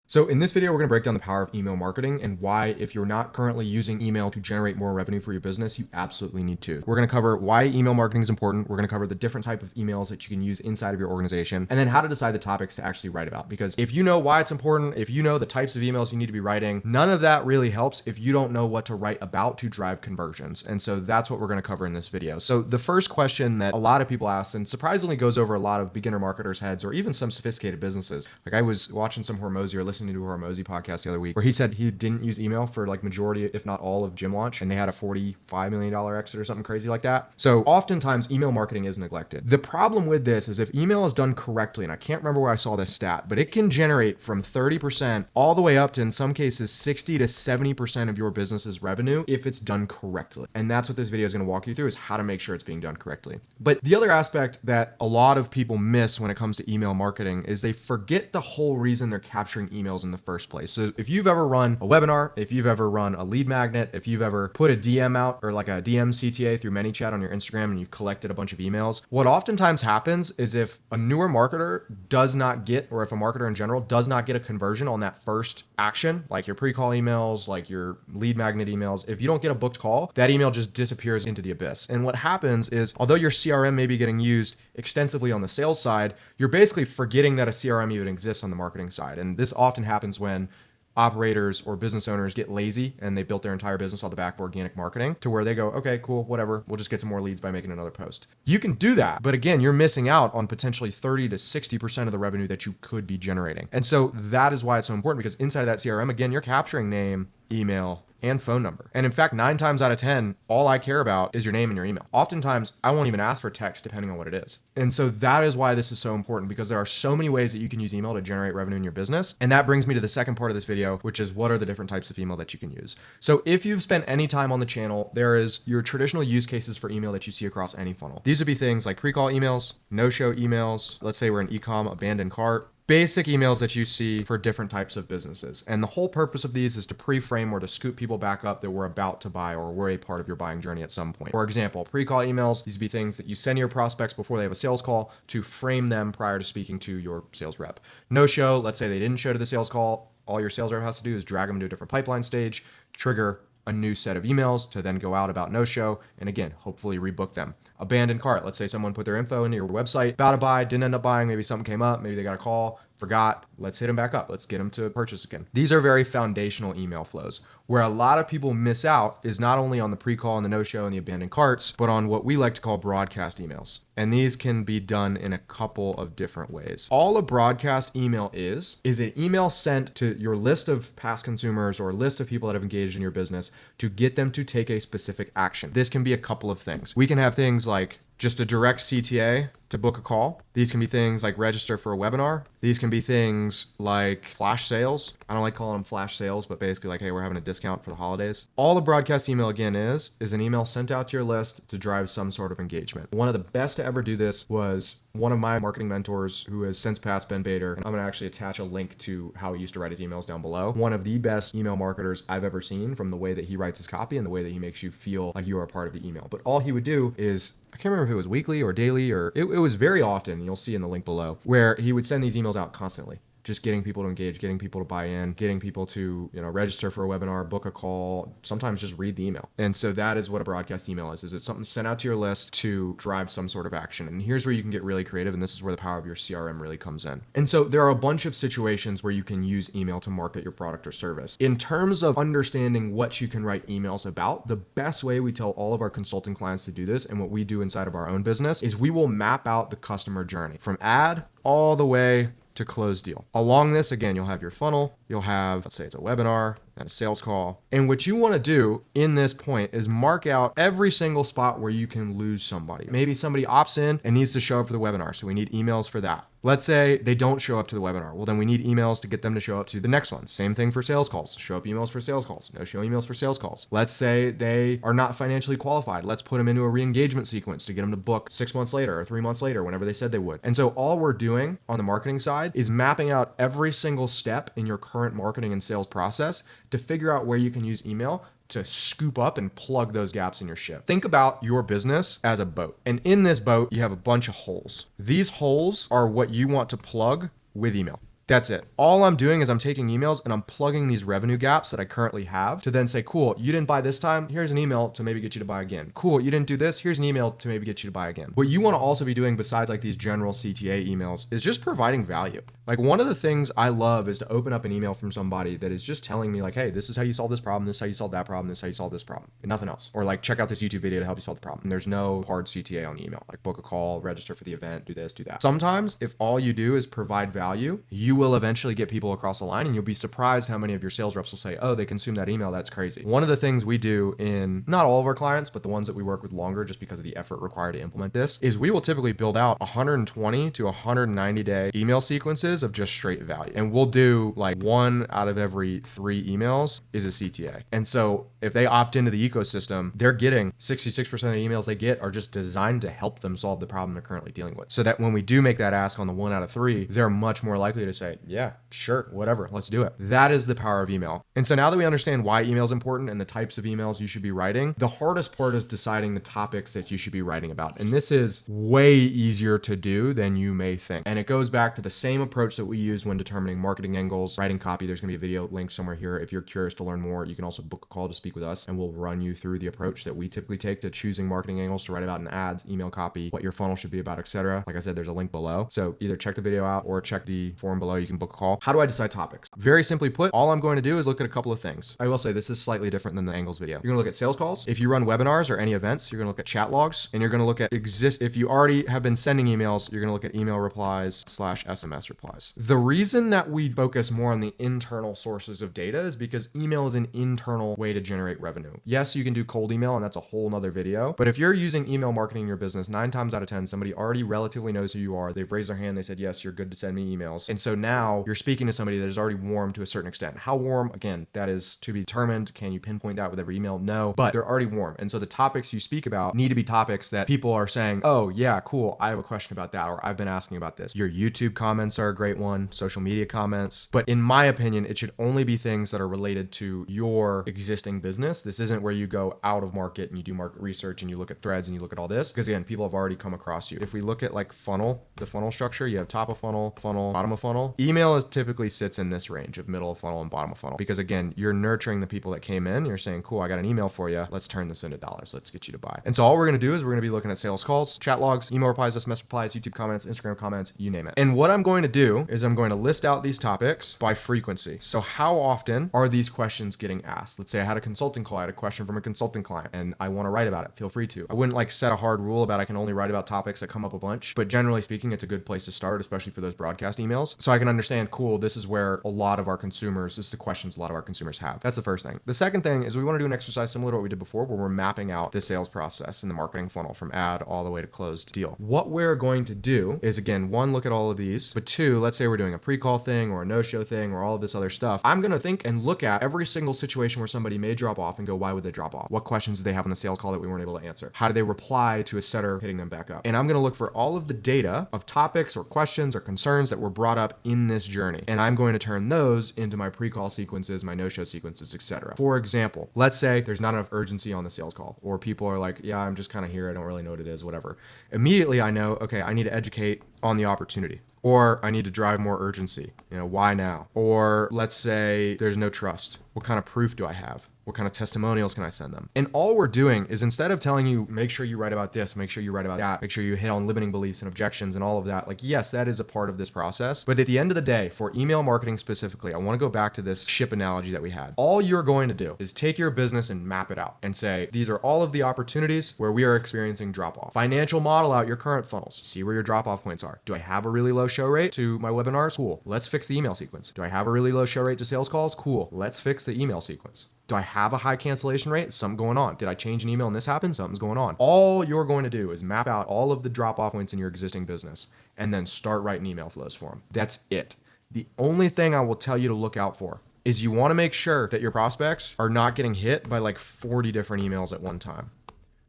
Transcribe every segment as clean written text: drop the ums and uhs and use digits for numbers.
So in this video, we're going to break down the power of email marketing and why, if you're not currently using email to generate more revenue for your business, you absolutely need to. We're going to cover why email marketing is important. We're going to cover the different type of emails that you can use inside of your organization, and then how to decide the topics to actually write about. Because if you know why it's important, if you know the types of emails you need to be writing, none of that really helps if you don't know what to write about to drive conversions. And so that's what we're going to cover in this video. So the first question that a lot of people ask, and surprisingly goes over a lot of beginner marketers' heads or even some sophisticated businesses. Like I was watching some Hormozy or listening to a Hormozy podcast the other week where he said he didn't use email for like majority, if not all, of Gym Launch, and they had a $45 million exit or something crazy like that. So oftentimes email marketing is neglected. The problem with this is if email is done correctly, and I can't remember where I saw this stat, but it can generate from 30% all the way up to, in some cases, 60 to 70% of your business's revenue if it's done correctly. And that's what this video is going to walk you through, is how to make sure it's being done correctly. But the other aspect that a lot of people miss when it comes to email marketing is they forget the whole reason they're capturing emails in the first place. So if you've ever run a webinar, if you've ever run a lead magnet, if you've ever put a DM out or like a DM CTA through ManyChat on your Instagram and you've collected a bunch of emails, what oftentimes happens is if a newer marketer does not get, or if a marketer in general does not get a conversion on that first action, like your pre-call emails, like your lead magnet emails, if you don't get a booked call, that email just disappears into the abyss. And what happens is, although your CRM may be getting used extensively on the sales side, you're basically forgetting that a CRM even exists on the marketing side. And this often happens when operators or business owners get lazy and they built their entire business on the back of organic marketing to where they go, okay, cool, whatever, we'll just get some more leads by making another post. You can do that, but again, you're missing out on potentially 30 to 60% of the revenue that you could be generating. And so that is why it's so important, because inside of that CRM, again, you're capturing name, email, and phone number. And in fact, 9 times out of 10, all I care about is your name and your email. Oftentimes, I won't even ask for text depending on what it is. And so that is why this is so important, because there are so many ways that you can use email to generate revenue in your business. And that brings me to the second part of this video, which is what are the different types of email that you can use. So if you've spent any time on the channel, there is your traditional use cases for email that you see across any funnel. These would be things like pre-call emails, no-show emails. Let's say we're in e-com, abandoned cart. Basic emails that you see for different types of businesses. And the whole purpose of these is to pre-frame or to scoop people back up that we're about to buy or we're a part of your buying journey at some point. For example, pre-call emails, these would be things that you send to your prospects before they have a sales call to frame them prior to speaking to your sales rep. No show, let's say they didn't show to the sales call. All your sales rep has to do is drag them to a different pipeline stage, trigger a new set of emails to then go out about no show, and again, hopefully rebook them. Abandoned cart, let's say someone put their info into your website, about to buy, didn't end up buying, maybe something came up, maybe they got a call, forgot, let's hit them back up, let's get them to purchase again. These are very foundational email flows. Where a lot of people miss out is not only on the pre-call and the no-show and the abandoned carts, but on what we like to call broadcast emails. And these can be done in a couple of different ways. All a broadcast email is an email sent to your list of past consumers or a list of people that have engaged in your business to get them to take a specific action. This can be a couple of things. We can have things like just a direct CTA to book a call. These can be things like register for a webinar. These can be things like flash sales. I don't like calling them flash sales, but basically like, hey, we're having a discount for the holidays. All a broadcast email again is an email sent out to your list to drive some sort of engagement. One of the best to ever do this was one of my marketing mentors who has since passed, Ben Bader. I'm gonna actually attach a link to how he used to write his emails down below. One of the best email marketers I've ever seen, from the way that he writes his copy and the way that he makes you feel like you are a part of the email. But all he would do is, I can't remember if it was weekly or daily, or it was very often, you'll see in the link below, where he would send these emails out constantly. Just getting people to engage, getting people to buy in, getting people to, register for a webinar, book a call, sometimes just read the email. And so that is what a broadcast email is it's something sent out to your list to drive some sort of action. And here's where you can get really creative, and this is where the power of your CRM really comes in. And so there are a bunch of situations where you can use email to market your product or service. In terms of understanding what you can write emails about, the best way we tell all of our consulting clients to do this, and what we do inside of our own business, is we will map out the customer journey from ad all the way to close deal. Along this, again, you'll have your funnel, you'll have, let's say it's a webinar and a sales call. And what you want to do in this point is mark out every single spot where you can lose somebody. Maybe somebody opts in and needs to show up for the webinar, so we need emails for that. Let's say they don't show up to the webinar. Well, then we need emails to get them to show up to the next one. Same thing for sales calls. Show up emails for sales calls. No show emails for sales calls. Let's say they are not financially qualified. Let's put them into a re-engagement sequence to get them to book 6 months later or 3 months later, whenever they said they would. And so all we're doing on the marketing side is mapping out every single step in your current marketing and sales process to figure out where you can use email to scoop up and plug those gaps in your ship. Think about your business as a boat. And in this boat, you have a bunch of holes. These holes are what you want to plug with email. That's it. All I'm doing is I'm taking emails and I'm plugging these revenue gaps that I currently have to then say, cool, you didn't buy this time. Here's an email to maybe get you to buy again. Cool, you didn't do this. Here's an email to maybe get you to buy again. What you want to also be doing besides like these general CTA emails is just providing value. Like one of the things I love is to open up an email from somebody that is just telling me like, hey, this is how you solve this problem. This is how you solve that problem. This is how you solve this problem, and nothing else. Or like, check out this YouTube video to help you solve the problem. And there's no hard CTA on the email, like book a call, register for the event, do this, do that. Sometimes if all you do is provide value, you will eventually get people across the line, and you'll be surprised how many of your sales reps will say, oh, they consume that email. That's crazy. One of the things we do in not all of our clients, but the ones that we work with longer, just because of the effort required to implement this, is we will typically build out 120 to 190 day email sequences of just straight value. And we'll do like 1 out of every 3 emails is a CTA. And so if they opt into the ecosystem, they're getting 66% of the emails they get are just designed to help them solve the problem they're currently dealing with. So that when we do make that ask on the 1 out of 3, they're much more likely to say, yeah, sure, whatever, let's do it. That is the power of email. And so now that we understand why email is important and the types of emails you should be writing, the hardest part is deciding the topics that you should be writing about. And this is way easier to do than you may think. And it goes back to the same approach that we use when determining marketing angles, writing copy. There's gonna be a video link somewhere here. If you're curious to learn more, you can also book a call to speak with us and we'll run you through the approach that we typically take to choosing marketing angles to write about in ads, email copy, what your funnel should be about, etc. Like I said, there's a link below. So either check the video out or check the forum below. You can book a call. How do I decide topics? Very simply put, all I'm going to do is look at a couple of things. I will say this is slightly different than the angles video. You're gonna look at sales calls. If you run webinars or any events, you're gonna look at chat logs, and you're gonna look at if you already have been sending emails, you're gonna look at email replies / SMS replies. The reason that we focus more on the internal sources of data is because email is an internal way to generate revenue. Yes, you can do cold email, and that's a whole nother video. But if you're using email marketing in your business, 9 times out of 10, somebody already relatively knows who you are. They've raised their hand. They said, yes, you're good to send me emails. And so now you're speaking to somebody that is already warm to a certain extent. How warm? Again, that is to be determined. Can you pinpoint that with every email? No, but they're already warm. And so the topics you speak about need to be topics that people are saying, oh yeah, cool, I have a question about that, or I've been asking about this. Your YouTube comments are a great one, social media comments. But in my opinion, it should only be things that are related to your existing business. This isn't where you go out of market and you do market research and you look at threads and you look at all this, because again, people have already come across you. If we look at like funnel, the funnel structure, you have top of funnel, bottom of funnel. Email is typically sits in this range of middle of funnel and bottom of funnel, because again, you're nurturing the people that came in. You're saying, cool, I got an email for you. Let's turn this into dollars. Let's get you to buy. And so all we're going to do is we're going to be looking at sales calls, chat logs, email replies, SMS replies, YouTube comments, Instagram comments, you name it. And what I'm going to do is I'm going to list out these topics by frequency. So how often are these questions getting asked? Let's say I had a consulting call. I had a question from a consulting client and I want to write about it. Feel free to. I wouldn't like set a hard rule about I can only write about topics that come up a bunch, but generally speaking, it's a good place to start, especially for those broadcast emails. So I can understand, cool, this is where a lot of our consumers, this is the questions a lot of our consumers have. That's the first thing. The second thing is we want to do an exercise similar to what we did before, where we're mapping out the sales process and the marketing funnel from ad all the way to closed deal. What we're going to do is, again, 1, look at all of these, but 2, let's say we're doing a pre-call thing or a no-show thing or all of this other stuff. I'm going to think and look at every single situation where somebody may drop off and go, why would they drop off? What questions did they have on the sales call that we weren't able to answer? How do they reply to a setter hitting them back up? And I'm going to look for all of the data of topics or questions or concerns that were brought up in this journey. And I'm going to turn those into my pre-call sequences, my no-show sequences, etc. For example, let's say there's not enough urgency on the sales call, or people are like, yeah, I'm just kind of here. I don't really know what it is, whatever. Immediately I know, okay, I need to educate on the opportunity, or I need to drive more urgency. Why now? Or let's say there's no trust. What kind of proof do I have? What kind of testimonials can I send them? And all we're doing is, instead of telling you, make sure you write about this, make sure you write about that, make sure you hit on limiting beliefs and objections and all of that, like, yes, that is a part of this process. But at the end of the day, for email marketing specifically, I want to go back to this ship analogy that we had. All you're going to do is take your business and map it out and say, these are all of the opportunities where we are experiencing drop off. Financial model out your current funnels. See where your drop off points are. Do I have a really low show rate to my webinars? Cool. Let's fix the email sequence. Do I have a really low show rate to sales calls? Cool. Let's fix the email sequence. Do I have a high cancellation rate? Something going on. Did I change an email and this happened? Something's going on. All you're going to do is map out all of the drop-off points in your existing business and then start writing email flows for them. That's it. The only thing I will tell you to look out for is you want to make sure that your prospects are not getting hit by like 40 different emails at one time.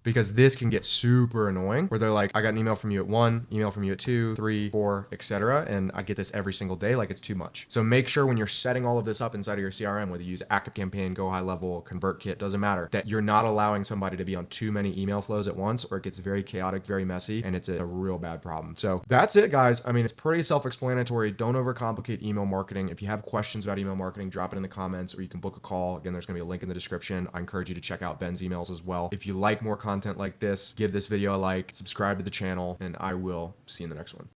because this can get super annoying where they're like, I got an email from you at 1, email from you at 2, 3, 4, etc. And I get this every single day. Like, it's too much. So make sure when you're setting all of this up inside of your CRM, whether you use ActiveCampaign, Go High Level, ConvertKit, doesn't matter, that you're not allowing somebody to be on too many email flows at once, or it gets very chaotic, very messy, and it's a real bad problem. So that's it, guys. I mean, it's pretty self-explanatory. Don't overcomplicate email marketing. If you have questions about email marketing, drop it in the comments, or you can book a call. Again, there's going to be a link in the description. I encourage you to check out Ben's emails as well. If you like more content like this, give this video a like, subscribe to the channel, and I will see you in the next one.